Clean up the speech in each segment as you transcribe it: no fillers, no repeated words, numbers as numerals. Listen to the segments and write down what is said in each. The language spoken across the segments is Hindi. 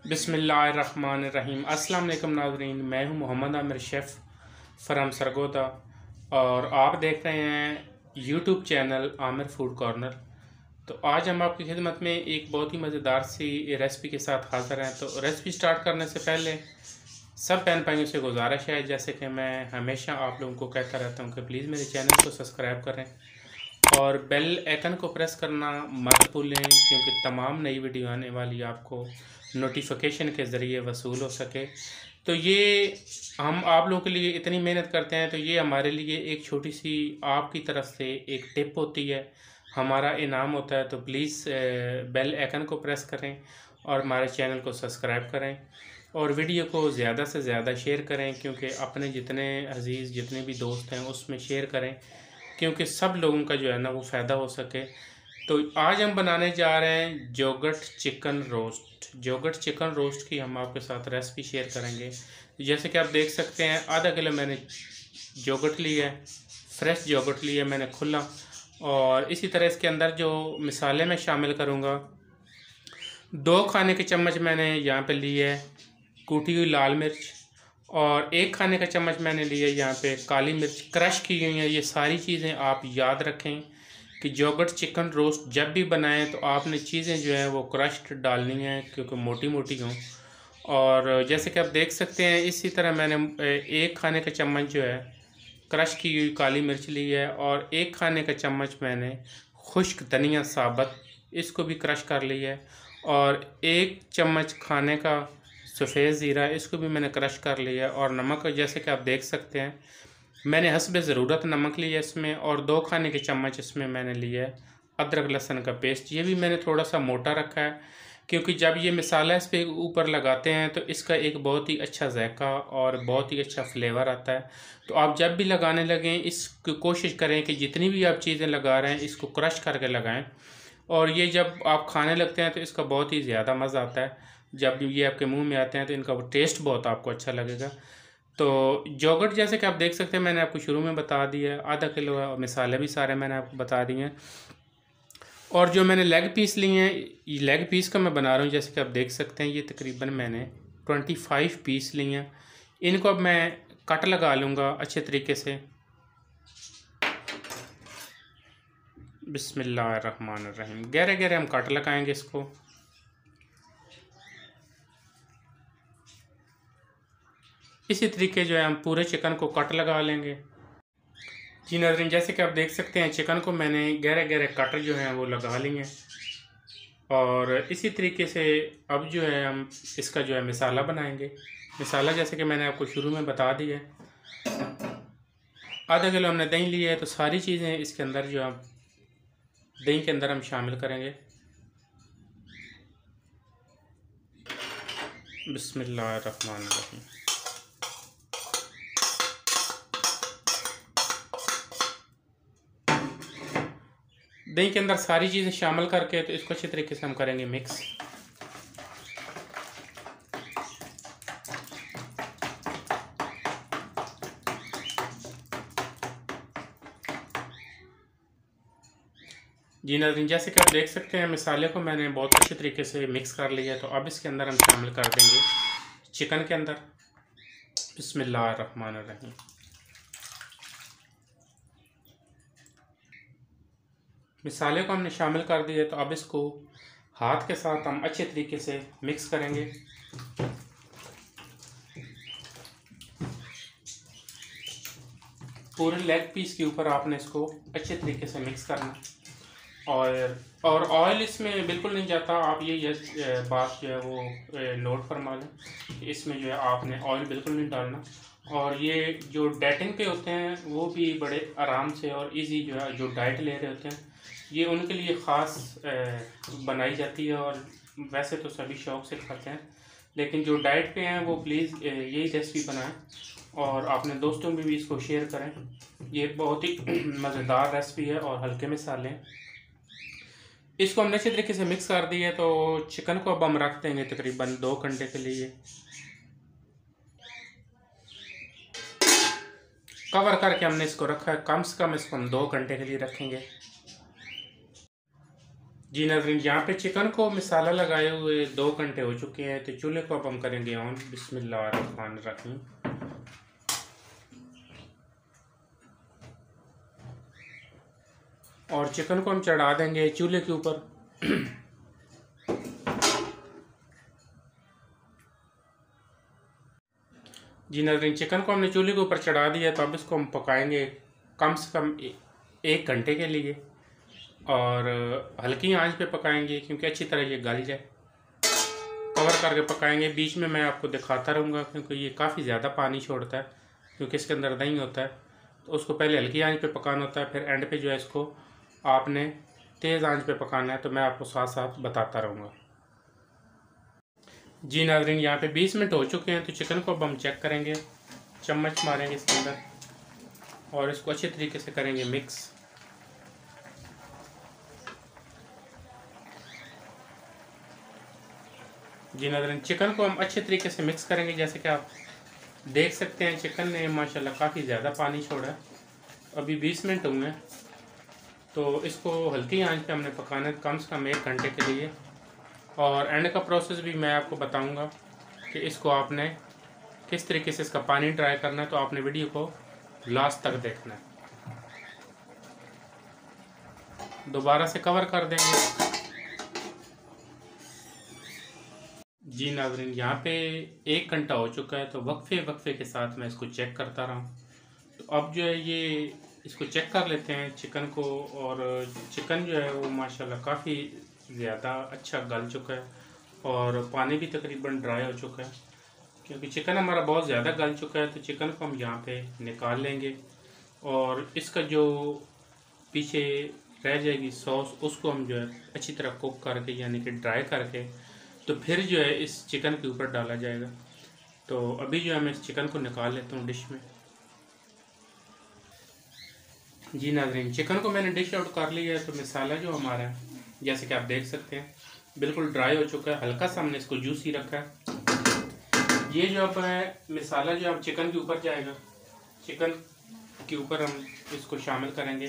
बिस्मिल्लाहिर्रहमानिर्रहीम। अस्सलाम वालेकुम नाज़रीन, मैं हूं मोहम्मद आमिर शेफ़ फ्रॉम सरगोदा और आप देख रहे हैं YouTube channel Aamir food corner. तो आज हम आपकी खिदमत में एक बहुत ही मज़ेदार सी रेसिपी के साथ हाज़िर हैं। तो रेसिपी स्टार्ट करने से पहले सब बहन भाइयों से गुजारिश है, जैसे कि मैं हमेशा आप लोगों को कहता रहता हूं, कि प्लीज़ मेरे चैनल को सब्सक्राइब करें और बेल आइकन को प्रेस करना मत भूलें, क्योंकि तमाम नई वीडियो आने वाली आपको नोटिफिकेशन के ज़रिए वसूल हो सके। तो ये हम आप लोगों के लिए इतनी मेहनत करते हैं, तो ये हमारे लिए एक छोटी सी आपकी तरफ से एक टिप होती है, हमारा इनाम होता है। तो प्लीज़ बेल आइकन को प्रेस करें और हमारे चैनल को सब्सक्राइब करें और वीडियो को ज़्यादा से ज़्यादा शेयर करें, क्योंकि अपने जितने अजीज़ जितने भी दोस्त हैं उसमें शेयर करें, क्योंकि सब लोगों का जो है ना वो फ़ायदा हो सके। तो आज हम बनाने जा रहे हैं yoghurt chicken roast. Yoghurt chicken roast की हम आपके साथ रेसिपी शेयर करेंगे। जैसे कि आप देख सकते हैं, आधा किलो मैंने योगर्ट लिया है, फ्रेश योगर्ट लिया है मैंने खुला। और इसी तरह इसके अंदर जो मसाले मैं शामिल करूँगा, 2 खाने के चम्मच मैंने यहाँ पे लिए है कूटी हुई लाल मिर्च, और 1 खाने का चम्मच मैंने लिया यहाँ पे काली मिर्च क्रश की हुई है। ये सारी चीज़ें आप याद रखें कि योगर्ट चिकन रोस्ट जब भी बनाएं तो आपने चीज़ें जो हैं वो क्रश्ड डालनी हैं, क्योंकि मोटी मोटी हों। और जैसे कि आप देख सकते हैं, इसी तरह मैंने 1 खाने का चम्मच जो है क्रश की हुई काली मिर्च ली है, और 1 खाने का चम्मच मैंने खुश्क धनिया साबत इसको भी क्रश कर लिया है, और 1 चम्मच खाने का सफ़ेद ज़ीरा इसको भी मैंने क्रश कर लिया है। और नमक जैसे कि आप देख सकते हैं मैंने हस्बे ज़रूरत नमक लिया इसमें, और 2 खाने के चम्मच इसमें मैंने लिया है अदरक लहसुन का पेस्ट। ये भी मैंने थोड़ा सा मोटा रखा है, क्योंकि जब ये मसाला इस पे ऊपर लगाते हैं तो इसका एक बहुत ही अच्छा जायका और बहुत ही अच्छा फ्लेवर आता है। तो आप जब भी लगाने लगें इसकी कोशिश करें कि जितनी भी आप चीज़ें लगा रहे हैं इसको क्रश करके लगाएं, और ये जब आप खाने लगते हैं तो इसका बहुत ही ज़्यादा मज़ा आता है। जब ये आपके मुंह में आते हैं तो इनका टेस्ट बहुत आपको अच्छा लगेगा। तो योगर्ट जैसे कि आप देख सकते हैं मैंने आपको शुरू में बता दिया है, आधा किलो है, और मसाले भी सारे मैंने आपको बता दिए हैं। और जो मैंने लेग पीस लिए हैं, ये लेग पीस का मैं बना रहा हूँ, जैसे कि आप देख सकते हैं ये तकरीबन मैंने 25 पीस लिए हैं। इनको अब मैं कट लगा लूँगा अच्छे तरीके से। बिस्मिल्लाहिर्रहमानिर्रहीम। गहरे गहरे हम कट लगाएंगे इसको। इसी तरीके जो है हम पूरे चिकन को कट लगा लेंगे। जी नाज़रीन, जैसे कि आप देख सकते हैं चिकन को मैंने गहरे गहरे कट जो हैं वो लगा लिए हैं, और इसी तरीके से अब जो है हम इसका जो है मसाला बनाएंगे। मसाला जैसे कि मैंने आपको शुरू में बता दिया है, आधा किलो हमने दही लिया है, तो सारी चीज़ें इसके अंदर जो हम दही के अंदर हम शामिल करेंगे। बिस्मिल्लाहिर्रहमानिर्रहीम। दही के अंदर सारी चीज़ें शामिल करके तो इसको अच्छी तरीके से हम करेंगे मिक्स। जी नाज़रीन, जैसे कि आप देख सकते हैं मसाले को मैंने बहुत अच्छे तरीके से मिक्स कर लिया है। तो अब इसके अंदर हम शामिल कर देंगे चिकन के अंदर। बिस्मिल्लाहिर्रहमानिर्रहीम। मसाले को हमने शामिल कर दिया, तो अब इसको हाथ के साथ हम अच्छे तरीके से मिक्स करेंगे। पूरे लेग पीस के ऊपर आपने इसको अच्छे तरीके से मिक्स करना, और ऑयल इसमें बिल्कुल नहीं जाता। आप ये बात जो है वो नोट फरमा लें, इसमें जो है आपने ऑयल बिल्कुल नहीं डालना। और ये जो डाइटिंग पे होते हैं वो भी बड़े आराम से और इजी जो है, जो डाइट ले रहे होते हैं, ये उनके लिए ख़ास बनाई जाती है। और वैसे तो सभी शौक़ से खाते हैं, लेकिन जो डाइट पे हैं वो प्लीज़ यही रेसिपी बनाएं और अपने दोस्तों में भी इसको शेयर करें। ये बहुत ही मज़ेदार रेसिपी है और हल्के मसाले हैं। इसको हमने अच्छे तरीके से मिक्स कर दिया है, तो चिकन को अब हम रख देंगे तकरीबन 2 घंटे के लिए। कवर करके हमने इसको रखा है, कम से कम इसको हम 2 घंटे के लिए रखेंगे। जी नाज़रीन, यहाँ पे चिकन को मसाला लगाए हुए 2 घंटे हो चुके हैं। तो चूल्हे को अब हम करेंगे ऑन। बिस्मिल्लाहिर्रहमानिर्रहीम। और चिकन को हम चढ़ा देंगे चूल्हे के ऊपर। जी नाज़रीन, चिकन को हमने चूल्हे के ऊपर चढ़ा दिया। तो अब इसको हम पकाएंगे कम से कम 1 घंटे के लिए, और हल्की आंच पे पकाएंगे क्योंकि अच्छी तरह ये गल जाए। कवर करके पकाएंगे। बीच में मैं आपको दिखाता रहूँगा क्योंकि ये काफ़ी ज़्यादा पानी छोड़ता है, क्योंकि इसके अंदर दही होता है। तो उसको पहले हल्की आंच पे पकाना होता है, फिर एंड पे जो है इसको आपने तेज़ आंच पे पकाना है। तो मैं आपको साथ साथ बताता रहूँगा। जी नाज़रीन, यहाँ पे 20 मिनट हो चुके हैं। तो चिकन को अब हम चेक करेंगे, चम्मच मारेंगे इसके अंदर और इसको अच्छे तरीके से करेंगे मिक्स। जी नाज़रीन, चिकन को हम अच्छे तरीके से मिक्स करेंगे। जैसे कि आप देख सकते हैं चिकन ने माशाल्लाह काफ़ी ज़्यादा पानी छोड़ा है। अभी 20 मिनट हुए हैं। तो इसको हल्की आंच पे हमने पकाना है कम से कम 1 घंटे के लिए। और एंड का प्रोसेस भी मैं आपको बताऊंगा कि इसको आपने किस तरीके से इसका पानी ड्राई करना है। तो आपने वीडियो को लास्ट तक देखना है। दोबारा से कवर कर देंगे। जी नाज़रीन, यहाँ पे 1 घंटा हो चुका है। तो वक्फे के साथ मैं इसको चेक करता रहा हूँ। तो अब जो है ये इसको चेक कर लेते हैं चिकन को। और चिकन जो है वो माशाल्लाह काफ़ी ज़्यादा अच्छा गल चुका है और पानी भी तकरीबन ड्राई हो चुका है, क्योंकि चिकन हमारा बहुत ज़्यादा गल चुका है। तो चिकन को हम यहाँ पे निकाल लेंगे और इसका जो पीछे रह जाएगी सॉस, उसको हम जो है अच्छी तरह कुक करके यानी कि ड्राई करके तो फिर जो है इस चिकन के ऊपर डाला जाएगा। तो अभी जो है मैं इस चिकन को निकाल लेता हूँ डिश में। जी नाज़रीन, चिकन को मैंने डिश आउट कर लिया है। तो मसाला जो हमारा है जैसे कि आप देख सकते हैं बिल्कुल ड्राई हो चुका है। हल्का सा हमने इसको जूसी रखा है। ये जो अब है मसाला जो अब चिकन के ऊपर जाएगा, चिकन के ऊपर हम इसको शामिल करेंगे।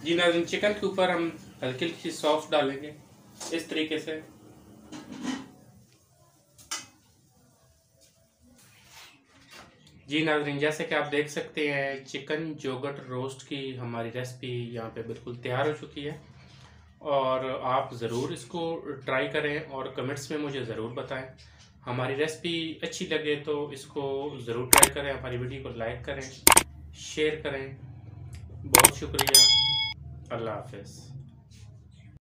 जी नाज़रीन, चिकन के ऊपर हम हल्की हल्की सॉस डालेंगे इस तरीके से। जी नाज़रीन, जैसे कि आप देख सकते हैं चिकन योगर्ट रोस्ट की हमारी रेसिपी यहाँ पे बिल्कुल तैयार हो चुकी है। और आप ज़रूर इसको ट्राई करें और कमेंट्स में मुझे ज़रूर बताएं। हमारी रेसिपी अच्छी लगे तो इसको ज़रूर ट्राई करें। हमारी वीडियो को लाइक करें, शेयर करें। बहुत शुक्रिया। अल्लाह हाफ़िज़।